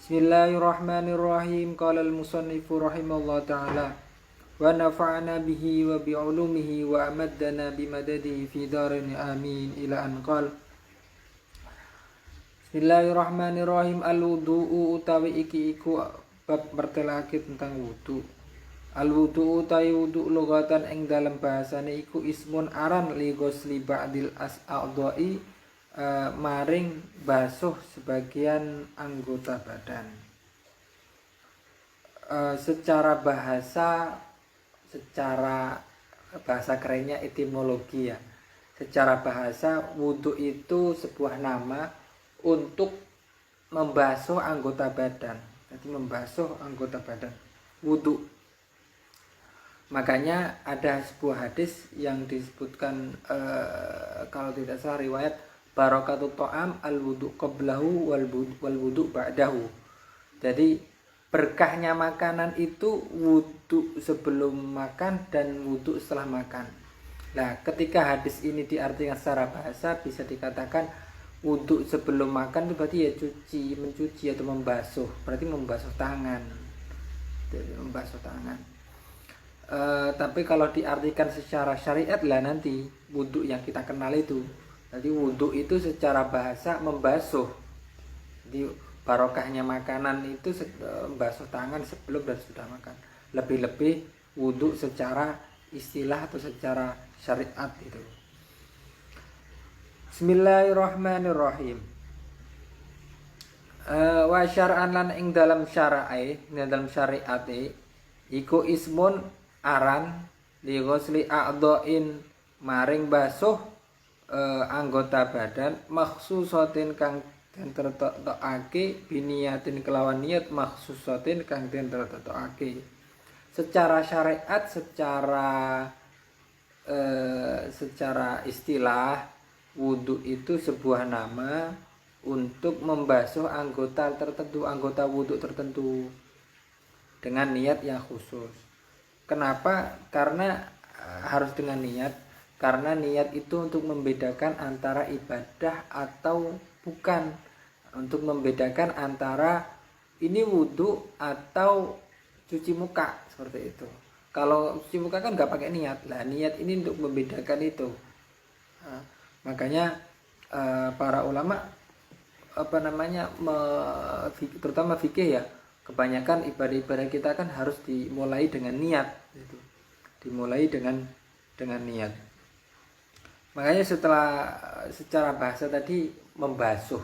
Bismillahirrahmanirrahim. Qala al-musannifu rahimallahu ta'ala wa nafa'ana bihi wa bi'ulumihi wa amaddana bimadadihi fi darin amin ila an qala. Bismillahirrahmanirrahim. Al-wudu'u utawi iki iku bab mertelake tentang wudu. Al-wudu'u utawi wudu lugatan ing dalam bahasane iku ismun aran li ghusli ba'dil a'dha'i maring basuh sebagian anggota badan. Secara bahasa kerennya etimologi ya. Secara bahasa wudu itu sebuah nama untuk membasuh anggota badan. Jadi membasuh anggota badan. Wudu. Makanya ada sebuah hadis yang disebutkan kalau tidak salah riwayat barakatut ta'am al-wudu qablahu wal wudu ba'dahu. Jadi berkahnya makanan itu wudu sebelum makan dan wudu setelah makan. Nah, ketika hadis ini diartikan secara bahasa bisa dikatakan wudu sebelum makan itu berarti ya mencuci atau membasuh. Berarti membasuh tangan. Jadi membasuh tangan. Tapi kalau diartikan secara syariat lah nanti wudu yang kita kenal itu. Jadi wudu itu secara bahasa membasuh. Jadi barokahnya makanan itu membasuh tangan sebelum dan sudah makan. Lebih-lebih wudu secara istilah atau secara syariat itu. Bismillahirrahmanirrahim. Wa syar'an lan ing dalam syariat iku ismun aran li ghusli a'dha'in maring basuh anggota badan makhsusatin kang den tertokake biniyatin kelawan niat makhsusatin kang den tertokake. Secara syariat, secara istilah wudu itu sebuah nama untuk membasuh anggota tertentu, anggota wudu tertentu dengan niat yang khusus. Kenapa? Karena harus dengan niat. Karena niat itu untuk membedakan antara ibadah atau bukan. Untuk membedakan antara ini wudu atau cuci muka, seperti itu. Kalau cuci muka kan nggak pakai niat. Lah niat ini untuk membedakan itu. Nah, makanya para ulama terutama fikih ya, kebanyakan ibadah-ibadah kita kan harus dimulai dengan niat gitu. Dimulai dengan niat. Makanya secara bahasa tadi membasuh.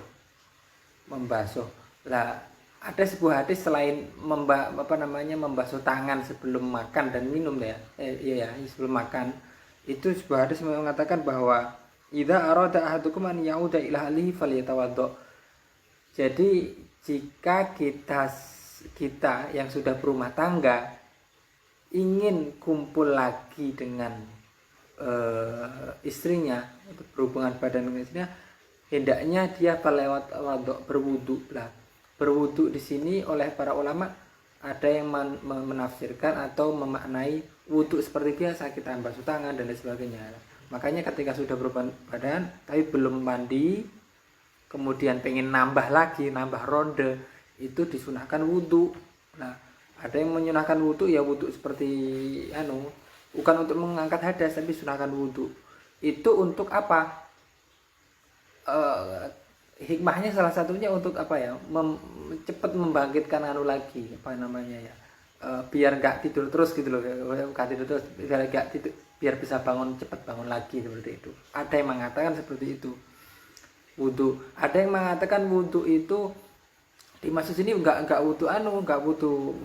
Lah ada sebuah hadis selain membasuh tangan sebelum makan dan minum ya. Sebelum makan. Itu sebuah hadis mengatakan bahwa idza arada ahadukum an yauda ila ahlihi falyatawaddo. Jadi jika kita yang sudah berumah tangga ingin kumpul lagi dengan istrinya untuk berhubungan badan dengan istrinya, hendaknya dia berwudu lah. Berwudu di sini oleh para ulama ada yang menafsirkan atau memaknai wudu seperti biasa kita basuh tangan dan lain sebagainya. Makanya ketika sudah berhubungan badan tapi belum mandi, kemudian pengen nambah ronde, itu disunahkan wudu. Nah, ada yang menyunahkan wudu ya wudu seperti bukan untuk mengangkat hadas tapi sunahkan wudu. Itu untuk apa? Hikmahnya salah satunya untuk apa ya? Cepat membangkitkan lagi biar nggak tidur terus gitu loh. Bukan tidur terus, biar bisa cepat bangun lagi seperti itu. Ada yang mengatakan seperti itu. Wudu. Ada yang mengatakan wudu itu dimaksud sini nggak butuh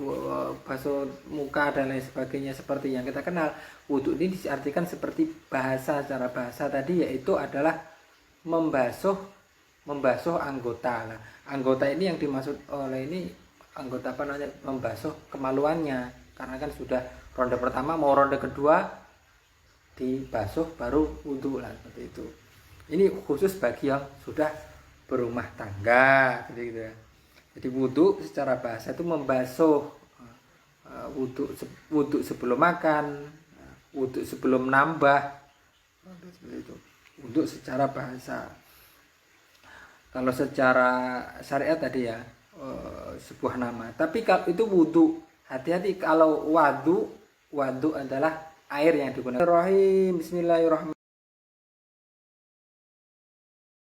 basuh muka dan lain sebagainya seperti yang kita kenal. Wudu ini diartikan seperti secara bahasa tadi, yaitu adalah membasuh anggota. Nah, anggota ini yang dimaksud oleh ini anggota membasuh kemaluannya, karena kan sudah ronde pertama mau ronde kedua dibasuh baru wudu lah, seperti itu. Ini khusus bagi yang sudah berumah tangga gitu ya. Jadi wudu secara bahasa itu membasuh, wudu sebelum makan, wudu sebelum nambah, seperti itu. Wudu secara bahasa. Kalau secara syariat tadi ya, sebuah nama. Tapi kalau itu wudu, hati-hati kalau wadu adalah air yang digunakan. Bismillahirrahmanirrahim.